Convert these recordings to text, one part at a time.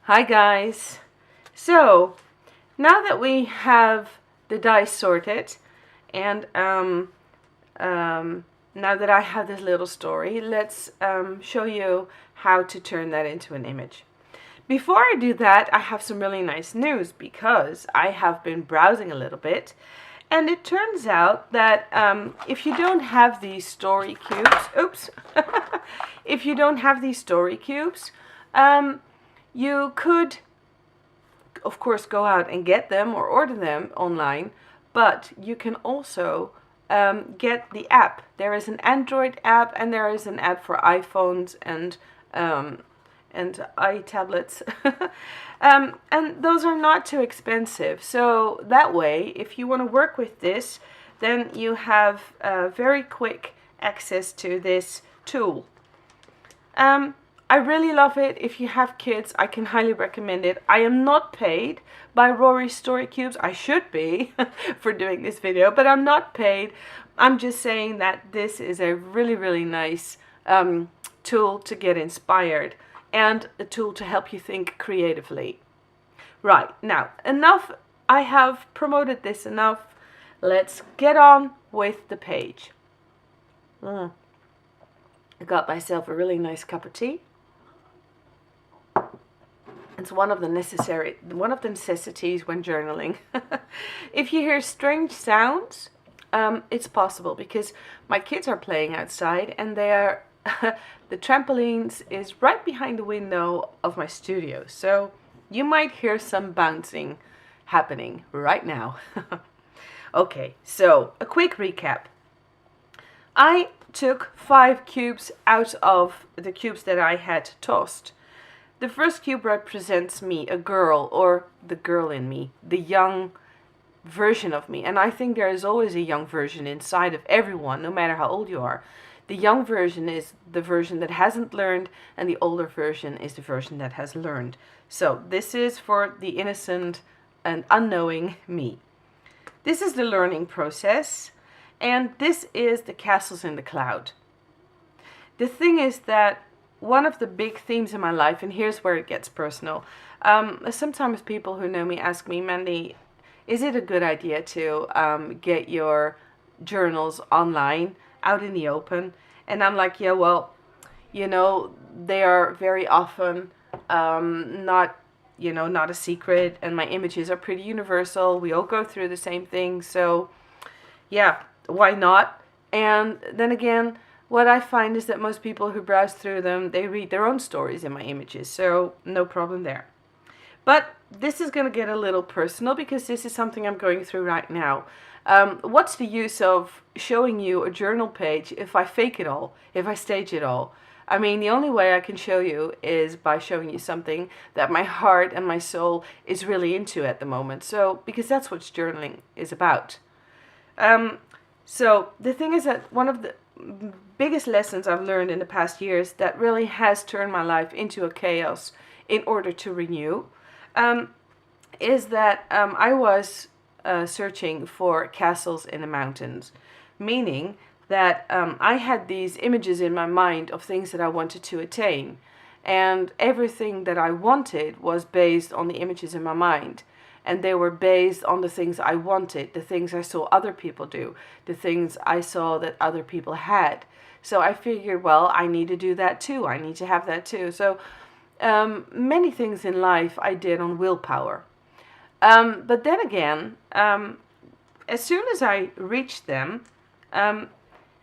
Hi guys! So, now that we have the dice sorted and now that I have this little story, let's show you how to turn that into an image. Before I do that, I have some really nice news because I have been browsing a little bit and it turns out that if you don't have these story cubes, if you don't have these story cubes, you could, of course, go out and get them or order them online, but you can also get the app. There is an Android app and there is an app for iPhones and iTablets. And those are not too expensive. So that way, if you want to work with this, then you have very quick access to this tool. I really love it. If you have kids, I can highly recommend it. I am not paid by Rory's Storycubes. I should be for doing this video, but I'm not paid. I'm just saying that this is a really, really nice tool to get inspired and a tool to help you think creatively. Right, now, enough. I have promoted this enough. Let's get on with the page. I got myself a really nice cup of tea. It's one of the necessities when journaling. If you hear strange sounds, it's possible because my kids are playing outside and they are the trampolines is right behind the window of my studio. So you might hear some bouncing happening right now. Okay, so a quick recap. I took 5 cubes out of the cubes that I had tossed. The first cube represents me, a girl, or the girl in me, the young version of me. And I think there is always a young version inside of everyone, no matter how old you are. The young version is the version that hasn't learned, and the older version is the version that has learned. So this is for the innocent and unknowing me. This is the learning process, and this is the castles in the cloud. The thing is that one of the big themes in my life, and here's where it gets personal. Sometimes people who know me ask me, Mandy, is it a good idea to get your journals online, out in the open? And I'm like, yeah, well, you know, they are very often not a secret, and my images are pretty universal. We all go through the same thing, so yeah, why not? And then again, what I find is that most people who browse through them, they read their own stories in my images, so no problem there. But this is going to get a little personal because this is something I'm going through right now. What's the use of showing you a journal page if I fake it all, if I stage it all? I mean, the only way I can show you is by showing you something that my heart and my soul is really into at the moment. So, because that's what journaling is about. So the thing is that one of the biggest lessons I've learned in the past years that really has turned my life into a chaos in order to renew is that I was searching for castles in the mountains, meaning that I had these images in my mind of things that I wanted to attain, and everything that I wanted was based on the images in my mind. And they were based on the things I wanted, the things I saw other people do, the things I saw that other people had. So I figured, well, I need to do that too. I need to have that too. So many things in life I did on willpower. But then again, as soon as I reached them,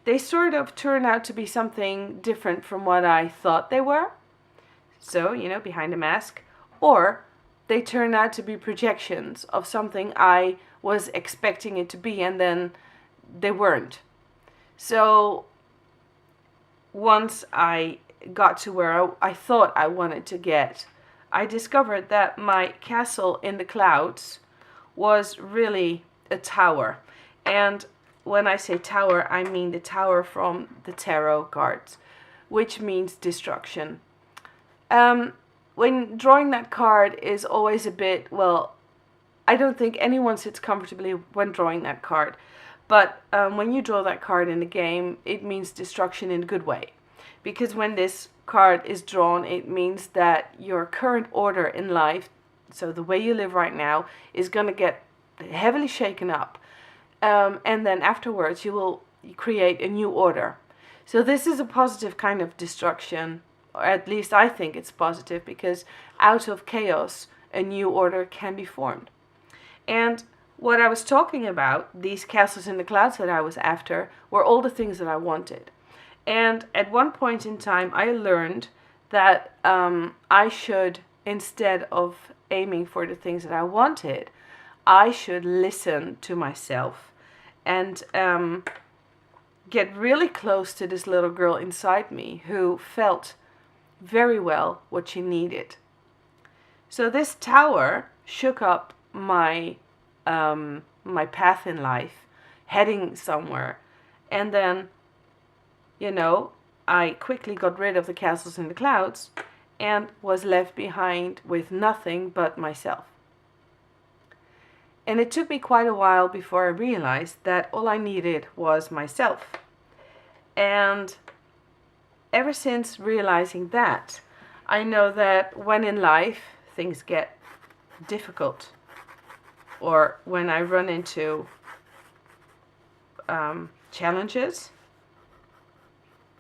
they sort of turned out to be something different from what I thought they were. So, you know, behind a mask. Or they turned out to be projections of something I was expecting it to be, and then they weren't. So once I got to where I thought I wanted to get, I discovered that my castle in the clouds was really a tower. And when I say tower, I mean the tower from the tarot cards, which means destruction. When drawing that card is always a bit, well, I don't think anyone sits comfortably when drawing that card. But when you draw that card in the game, it means destruction in a good way. because when this card is drawn, it means that your current order in life, so the way you live right now, is going to get heavily shaken up. And then afterwards, you will create a new order. So this is a positive kind of destruction, or at least I think it's positive, because out of chaos, a new order can be formed. And what I was talking about, these castles in the clouds that I was after, were all the things that I wanted. And at one point in time, I learned that I should, instead of aiming for the things that I wanted, I should listen to myself and get really close to this little girl inside me who felt very well what she needed. So this tower shook up my my path in life, heading somewhere. And then, I quickly got rid of the castles in the clouds and was left behind with nothing but myself. And it took me quite a while before I realized that all I needed was myself. And ever since realizing that, I know that when in life things get difficult, or when I run into challenges,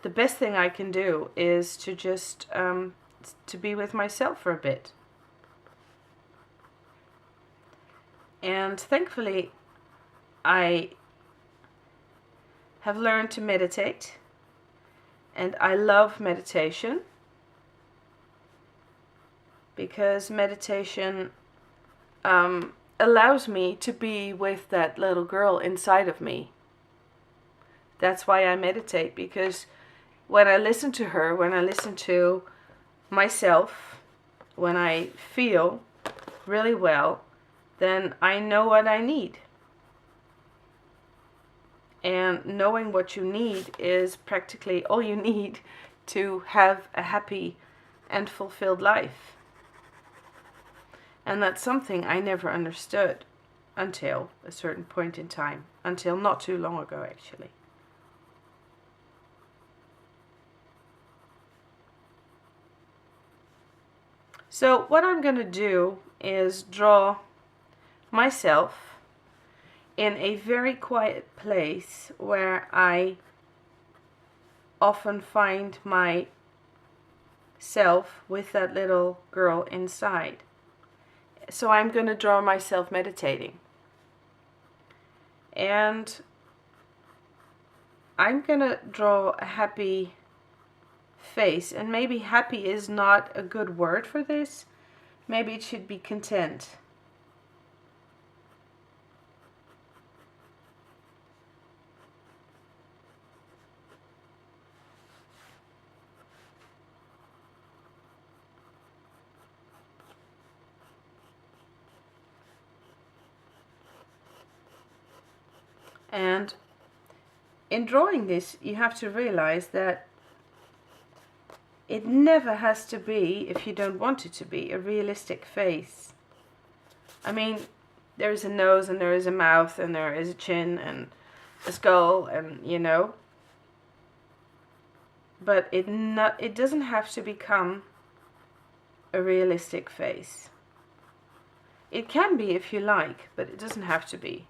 the best thing I can do is to just to be with myself for a bit. And thankfully, I have learned to meditate, and I love meditation because meditation allows me to be with that little girl inside of me. That's why I meditate, because when I listen to her, when I listen to myself, when I feel really well, then I know what I need. And knowing what you need is practically all you need to have a happy and fulfilled life. And that's something I never understood until a certain point in time, until not too long ago actually. So what I'm going to do is draw myself in a very quiet place where I often find myself with that little girl inside. So I'm going to draw myself meditating. And I'm going to draw a happy face. And maybe happy is not a good word for this. Maybe it should be content. And in drawing this, you have to realize that it never has to be, if you don't want it to be, a realistic face. I mean, there is a nose and there is a mouth and there is a chin and a skull and, but it doesn't have to become a realistic face. It can be if you like, but it doesn't have to be.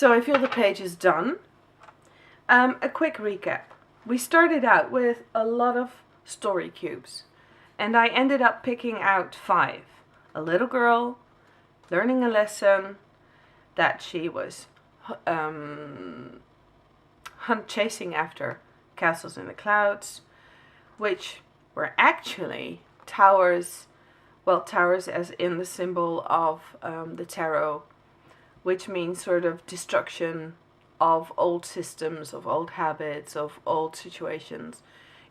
So I feel the page is done. A quick recap. We started out with a lot of story cubes, and I ended up picking out 5. A little girl learning a lesson that she was chasing after castles in the clouds, which were actually towers. Well, towers as in the symbol of the tarot, which means sort of destruction of old systems, of old habits, of old situations,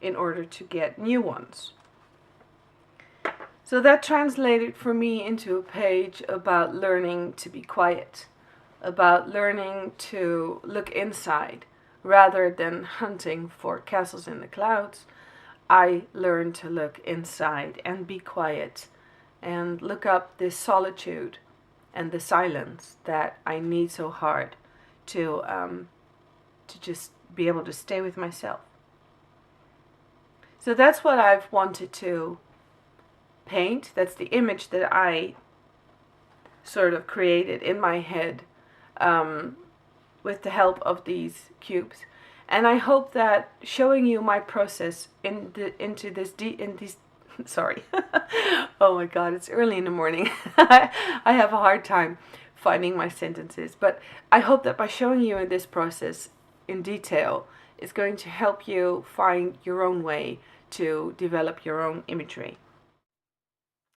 in order to get new ones. So that translated for me into a page about learning to be quiet, about learning to look inside rather than hunting for castles in the clouds. I learned to look inside and be quiet and look up this solitude and the silence that I need so hard to just be able to stay with myself. So that's what I've wanted to paint. That's the image that I sort of created in my head with the help of these cubes. And I hope that showing you my process into these sorry. Oh my god, it's early in the morning. I have a hard time finding my sentences, but I hope that by showing you in this process in detail, it's going to help you find your own way to develop your own imagery.